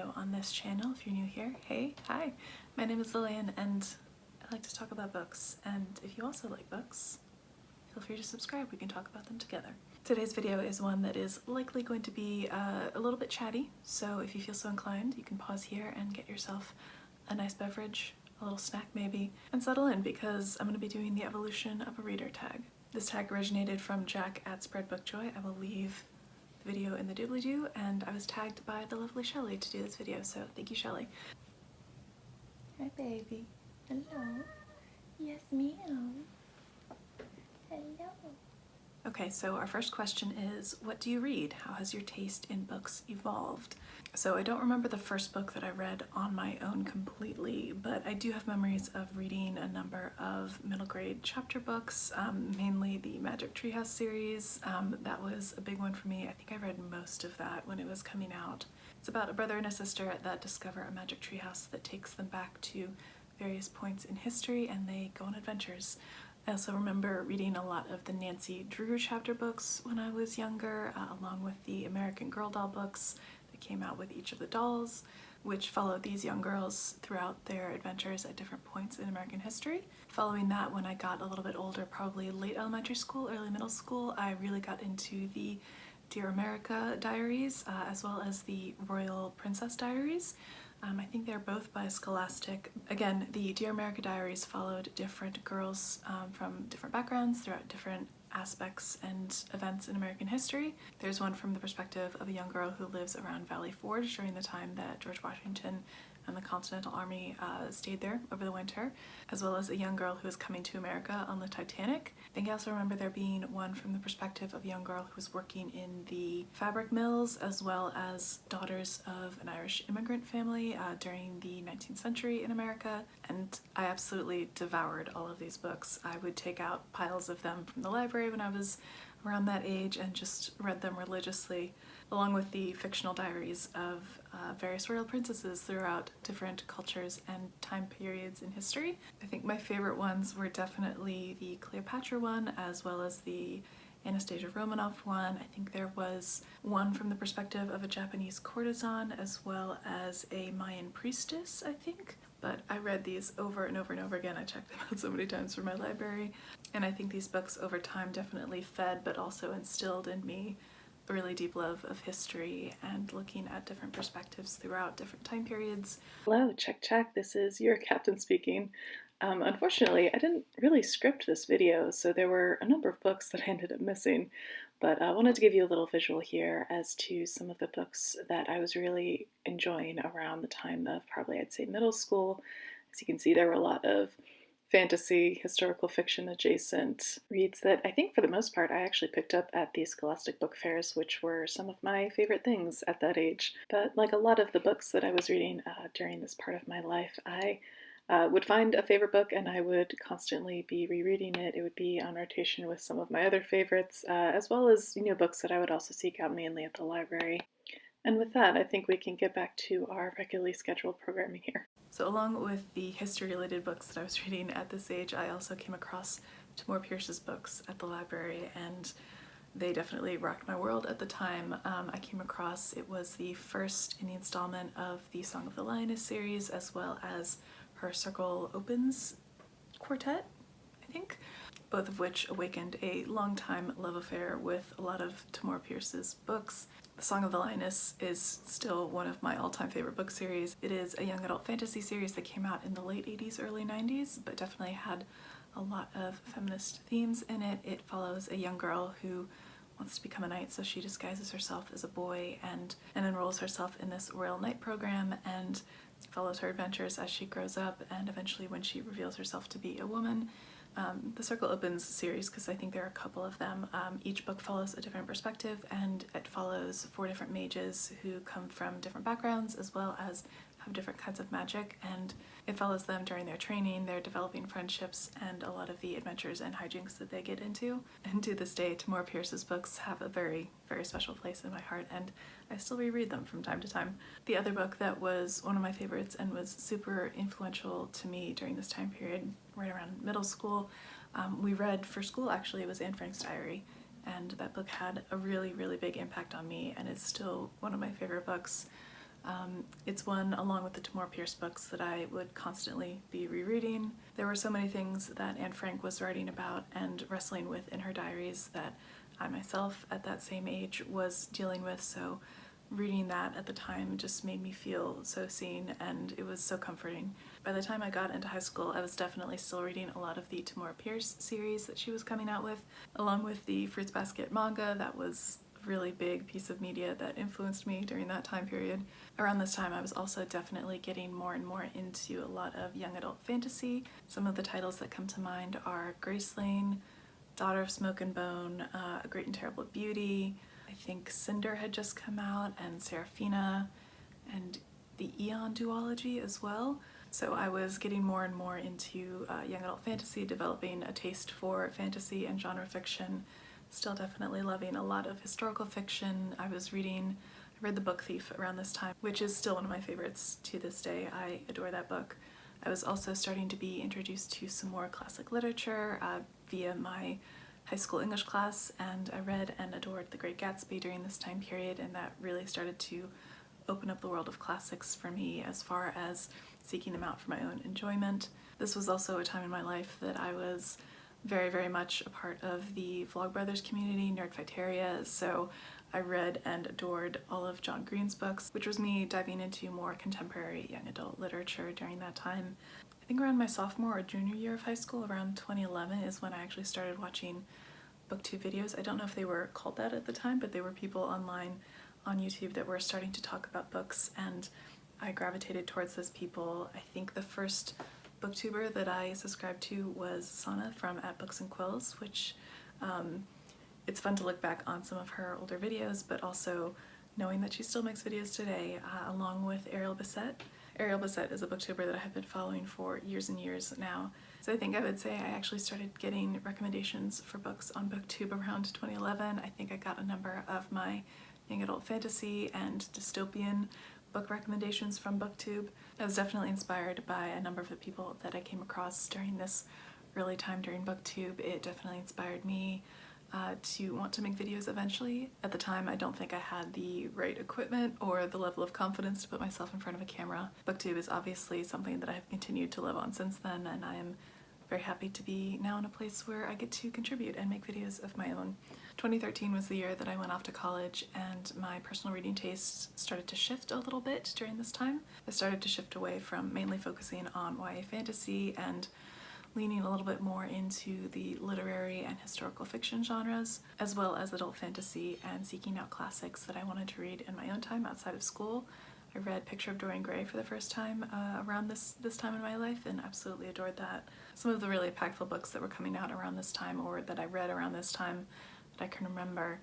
video on this channel. If you're new here, hey, hi, my name is Lillian and I like to talk about books, and if you also like books, feel free to subscribe, we can talk about them together. Today's video is one that is likely going to be a little bit chatty, so if you feel so inclined, you can pause here and get yourself a nice beverage, a little snack maybe, and settle in because I'm going to be doing the evolution of a reader tag. This tag originated from Jack at Spread Book Joy. I will leave the video in the doobly-doo, and I was tagged by the lovely Shelly to do this video, so thank you, Shelly. Hi, baby. Hello. Yes, ma'am. Hello. Okay, so our first question is, what do you read? How has your taste in books evolved? So I don't remember the first book that I read on my own completely, but I do have memories of reading a number of middle grade chapter books, mainly the Magic Treehouse series. That was a big one for me. I think I read most of that when it was coming out. It's about a brother and a sister that discover a magic treehouse that takes them back to various points in history, and they go on adventures. I also remember reading a lot of the Nancy Drew chapter books when I was younger, along with the American Girl doll books that came out with each of the dolls, which followed these young girls throughout their adventures at different points in American history. Following that, when I got a little bit older, probably late elementary school, early middle school, I really got into the Dear America diaries, as well as the Royal Princess diaries. I think they're both by Scholastic. Again, the Dear America diaries followed different girls from different backgrounds throughout different aspects and events in American history. There's one from the perspective of a young girl who lives around Valley Forge during the time that George Washington and the Continental Army stayed there over the winter, as well as a young girl who was coming to America on the Titanic. I think I also remember there being one from the perspective of a young girl who was working in the fabric mills, as well as daughters of an Irish immigrant family during the 19th century in America. And I absolutely devoured all of these books. I would take out piles of them from the library when I was around that age and just read them religiously, along with the fictional diaries of various royal princesses throughout different cultures and time periods in history. I think my favorite ones were definitely the Cleopatra one, as well as the Anastasia Romanoff one. I think there was one from the perspective of a Japanese courtesan, as well as a Mayan priestess, I think. But I read these over and over and over again. I checked them out so many times from my library, and I think these books over time definitely fed but also instilled in me a really deep love of history and looking at different perspectives throughout different time periods. Hello, check check, this is your captain speaking. Unfortunately, I didn't really script this video, so there were a number of books that I ended up missing, but I wanted to give you a little visual here as to some of the books that I was really enjoying around the time of probably, I'd say, middle school. As you can see, there were a lot of fantasy, historical fiction adjacent reads that I think for the most part I actually picked up at the Scholastic book fairs, which were some of my favorite things at that age. But like a lot of the books that I was reading during this part of my life, I would find a favorite book and I would constantly be rereading it. It would be on rotation with some of my other favorites, as well as books that I would also seek out mainly at the library. And with that, I think we can get back to our regularly scheduled programming here. So along with the history-related books that I was reading at this age, I also came across Tamora Pierce's books at the library, and they definitely rocked my world at the time. I came across, it was the first in the installment of the Song of the Lioness series, as well as her Circle Opens quartet, I think, both of which awakened a long-time love affair with a lot of Tamora Pierce's books. The Song of the Lioness is still one of my all-time favorite book series. It is a young adult fantasy series that came out in the late 80s, early 90s, but definitely had a lot of feminist themes in it. It follows a young girl who wants to become a knight, so she disguises herself as a boy and enrolls herself in this Royal Knight program and follows her adventures as she grows up, and eventually when she reveals herself to be a woman. The Circle Opens series, because I think there are a couple of them, each book follows a different perspective, and it follows 4 different mages who come from different backgrounds as well as have different kinds of magic, and it follows them during their training, their developing friendships, and a lot of the adventures and hijinks that they get into. And to this day, Tamora Pierce's books have a very, very special place in my heart, and I still reread them from time to time. The other book that was one of my favorites and was super influential to me during this time period, right around middle school, we read for school actually, it was Anne Frank's Diary, and that book had a really, really big impact on me, and it's still one of my favorite books. It's one, along with the Tamora Pierce books, that I would constantly be rereading. There were so many things that Anne Frank was writing about and wrestling with in her diaries that I myself, at that same age, was dealing with, so reading that at the time just made me feel so seen, and it was so comforting. By the time I got into high school, I was definitely still reading a lot of the Tamora Pierce series that she was coming out with, along with the Fruits Basket manga. That was a really big piece of media that influenced me during that time period. Around this time, I was also definitely getting more and more into a lot of young adult fantasy. Some of the titles that come to mind are Gracelyn, Daughter of Smoke and Bone, A Great and Terrible Beauty. I think Cinder had just come out, and Seraphina, and the Eon duology as well. So I was getting more and more into young adult fantasy, developing a taste for fantasy and genre fiction. Still definitely loving a lot of historical fiction. I read The Book Thief around this time, which is still one of my favorites to this day. I adore that book. I was also starting to be introduced to some more classic literature via my high school English class, and I read and adored The Great Gatsby during this time period, and that really started to open up the world of classics for me as far as seeking them out for my own enjoyment. This was also a time in my life that I was very, very much a part of the Vlogbrothers community, Nerdfighteria, so I read and adored all of John Green's books, which was me diving into more contemporary young adult literature during that time. I think around my sophomore or junior year of high school, around 2011, is when I actually started watching booktube videos. I don't know if they were called that at the time, but they were people online on YouTube that were starting to talk about books, and I gravitated towards those people. I think the first booktuber that I subscribed to was Sana from At Books and Quills, which it's fun to look back on some of her older videos, but also knowing that she still makes videos today, along with Ariel Bissett. Ariel Bissett is a booktuber that I have been following for years and years now. So I think I would say I actually started getting recommendations for books on booktube around 2011. I think I got a number of my young adult fantasy and dystopian book recommendations from booktube. I was definitely inspired by a number of the people that I came across during this early time during booktube. It definitely inspired me to want to make videos eventually. At the time, I don't think I had the right equipment or the level of confidence to put myself in front of a camera. Booktube is obviously something that I have continued to live on since then, and I am very happy to be now in a place where I get to contribute and make videos of my own. 2013 was the year that I went off to college, and my personal reading tastes started to shift a little bit during this time. I started to shift away from mainly focusing on YA fantasy and leaning a little bit more into the literary and historical fiction genres, as well as adult fantasy, and seeking out classics that I wanted to read in my own time outside of school. I read Picture of Dorian Gray for the first time around this time in my life, and absolutely adored that. Some of the really impactful books that were coming out around this time, or that I read around this time that I can remember,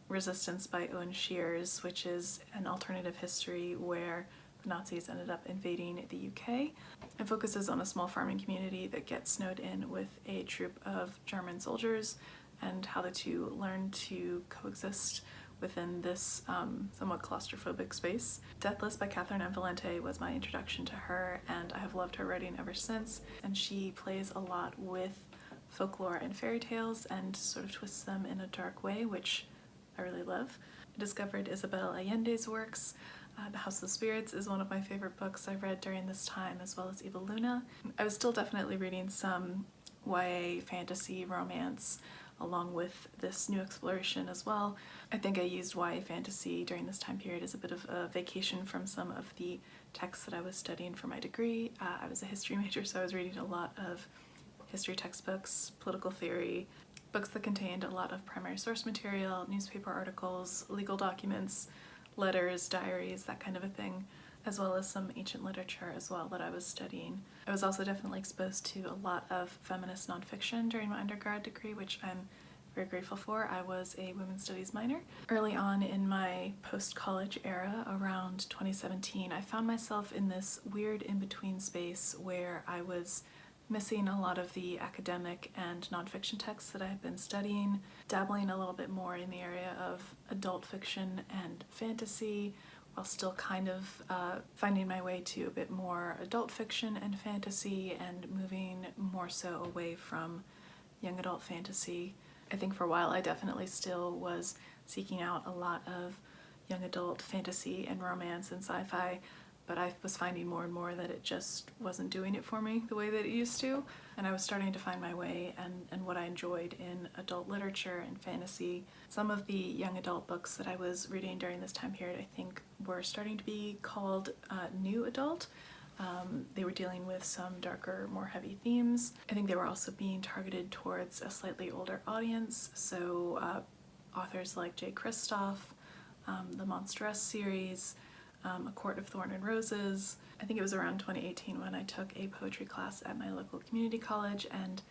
Resistance by Owen Shears, which is an alternative history where the Nazis ended up invading the UK, and focuses on a small farming community that gets snowed in with a troop of German soldiers, and how the two learn to coexist within this somewhat claustrophobic space. Deathless by Catherine M. Valente was my introduction to her, and I have loved her writing ever since, and she plays a lot with folklore and fairy tales and sort of twists them in a dark way, which I really love. I discovered Isabel Allende's works. The House of Spirits is one of my favorite books I read during this time, as well as Evil Luna. I was still definitely reading some YA fantasy romance along with this new exploration as well. I think I used YA fantasy during this time period as a bit of a vacation from some of the texts that I was studying for my degree. I was a history major, so I was reading a lot of history textbooks, political theory, books that contained a lot of primary source material, newspaper articles, legal documents, letters, diaries, that kind of a thing, as well as some ancient literature as well that I was studying. I was also definitely exposed to a lot of feminist nonfiction during my undergrad degree, which I'm very grateful for. I was a women's studies minor. Early on in my post-college era, around 2017, I found myself in this weird in-between space where I was missing a lot of the academic and nonfiction texts that I had been studying, dabbling a little bit more in the area of adult fiction and fantasy, while still kind of finding my way to a bit more adult fiction and fantasy, and moving more so away from young adult fantasy. I think for a while I definitely still was seeking out a lot of young adult fantasy and romance and sci-fi, but I was finding more and more that it just wasn't doing it for me the way that it used to, and I was starting to find my way and what I enjoyed in adult literature and fantasy. Some of the young adult books that I was reading during this time period I think were starting to be called new adult. They were dealing with some darker, more heavy themes. I think they were also being targeted towards a slightly older audience, so authors like J. Kristoff, the Monstress series, A Court of Thorn and Roses. I think it was around 2018 when I took a poetry class at my local community college and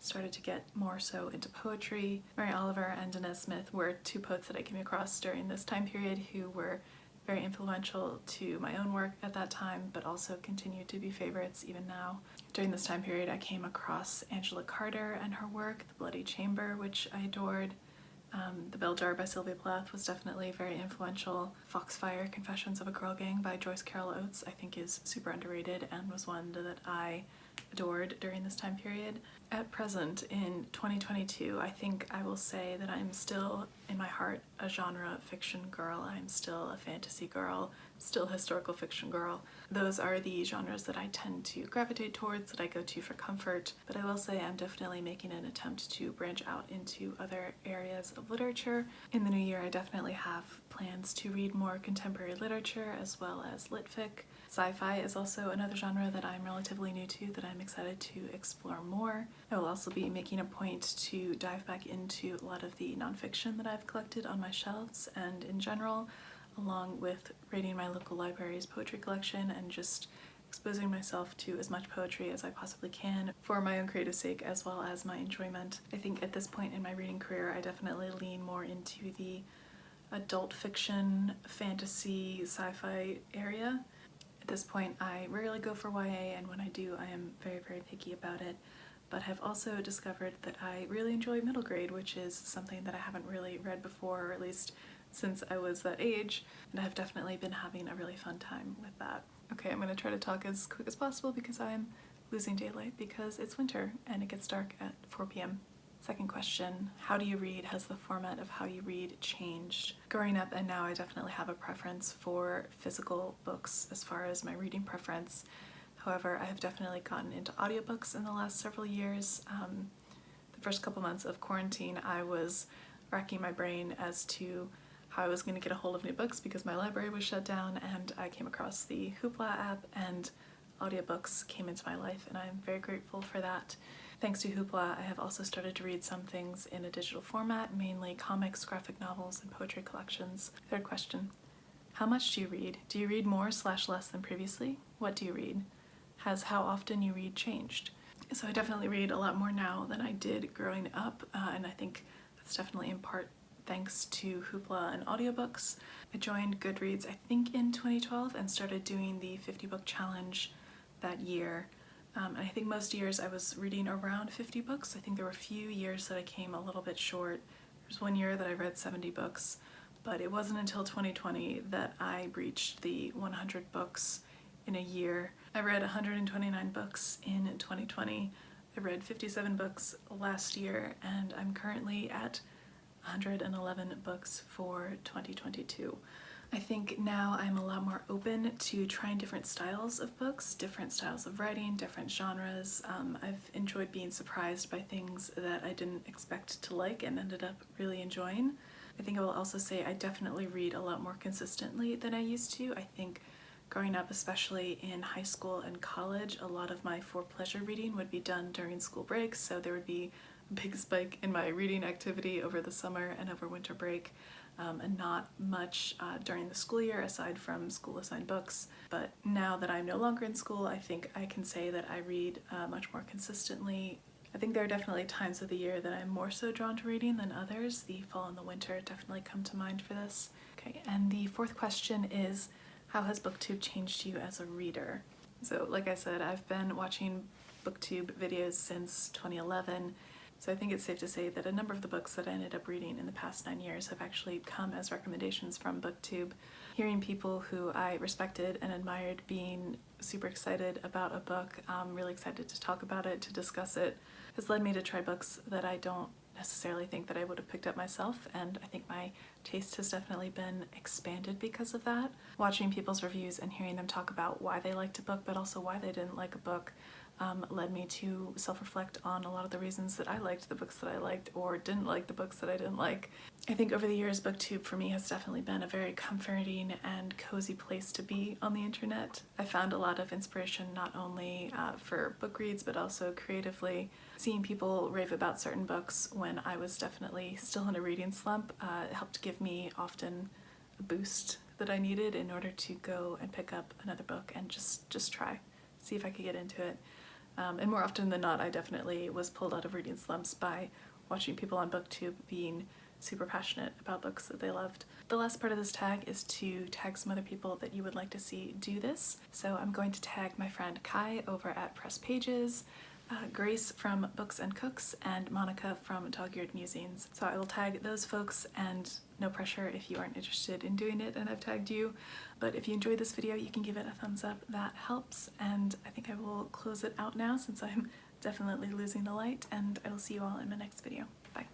started to get more so into poetry. Mary Oliver and Inez Smith were two poets that I came across during this time period who were very influential to my own work at that time, but also continue to be favorites even now. During this time period I came across Angela Carter and her work, The Bloody Chamber, which I adored. The Bell Jar by Sylvia Plath was definitely very influential. Foxfire: Confessions of a Girl Gang by Joyce Carol Oates I think is super underrated and was one that I adored during this time period. At present, in 2022, I think I will say that I'm still, in my heart, a genre fiction girl. I'm still a fantasy girl, still historical fiction girl. Those are the genres that I tend to gravitate towards, that I go to for comfort, but I will say I'm definitely making an attempt to branch out into other areas of literature. In the new year, I definitely have plans to read more contemporary literature as well as lit fic. Sci-fi is also another genre that I'm relatively new to that I'm excited to explore more. I will also be making a point to dive back into a lot of the nonfiction that I've collected on my shelves and in general, along with raiding my local library's poetry collection and just exposing myself to as much poetry as I possibly can for my own creative sake as well as my enjoyment. I think at this point in my reading career I definitely lean more into the adult fiction, fantasy, sci-fi area. At this point I rarely go for YA, and when I do I am very, very picky about it, but have also discovered that I really enjoy middle grade, which is something that I haven't really read before, or at least since I was that age, and I've definitely been having a really fun time with that. Okay, I'm gonna try to talk as quick as possible because I'm losing daylight because it's winter and it gets dark at 4 p.m. Second question, how do you read? Has the format of how you read changed? Growing up and now I definitely have a preference for physical books as far as my reading preference. However, I have definitely gotten into audiobooks in the last several years. The first couple months of quarantine I was racking my brain as to how I was going to get a hold of new books because my library was shut down, and I came across the Hoopla app and audiobooks came into my life, and I'm very grateful for that. Thanks to Hoopla, I have also started to read some things in a digital format, mainly comics, graphic novels, and poetry collections. Third question, how much do you read? Do you read more/less than previously? What do you read? Has how often you read changed? So I definitely read a lot more now than I did growing up, and I think that's definitely in part thanks to Hoopla and audiobooks. I joined Goodreads I think in 2012 and started doing the 50 book challenge that year. And I think most years I was reading around 50 books. I think there were a few years that I came a little bit short. There was one year that I read 70 books, but it wasn't until 2020 that I breached the 100 books in a year. I read 129 books in 2020. I read 57 books last year, and I'm currently at 111 books for 2022. I think now I'm a lot more open to trying different styles of books, different styles of writing, different genres. I've enjoyed being surprised by things that I didn't expect to like and ended up really enjoying. I think I will also say I definitely read a lot more consistently than I used to. I think growing up, especially in high school and college, a lot of my for pleasure reading would be done during school breaks, so there would be a big spike in my reading activity over the summer and over winter break. And not much during the school year aside from school assigned books. But now that I'm no longer in school, I think I can say that I read much more consistently. I think there are definitely times of the year that I'm more so drawn to reading than others. The fall and the winter definitely come to mind for this. Okay, and the fourth question is, how has booktube changed you as a reader? So like I said, I've been watching booktube videos since 2011. So I think it's safe to say that a number of the books that I ended up reading in the past 9 years have actually come as recommendations from booktube. Hearing people who I respected and admired being super excited about a book, really excited to talk about it, to discuss it, has led me to try books that I don't necessarily think that I would have picked up myself, and I think my taste has definitely been expanded because of that. Watching people's reviews and hearing them talk about why they liked a book but also why they didn't like a book led me to self-reflect on a lot of the reasons that I liked the books that I liked or didn't like the books that I didn't like. I think over the years, booktube for me has definitely been a very comforting and cozy place to be on the internet. I found a lot of inspiration not only for book reads but also creatively. Seeing people rave about certain books when I was definitely still in a reading slump helped give me often a boost that I needed in order to go and pick up another book and just try, see if I could get into it. And more often than not, I definitely was pulled out of reading slumps by watching people on booktube being super passionate about books that they loved. The last part of this tag is to tag some other people that you would like to see do this. So I'm going to tag my friend Kai over at Press Pages, Grace from Books and Cooks, and Monica from Dog-Eared Musings. So I will tag those folks, and no pressure if you aren't interested in doing it and I've tagged you. But if you enjoyed this video, you can give it a thumbs up, that helps. And I think I will close it out now since I'm definitely losing the light, and I will see you all in my next video. Bye.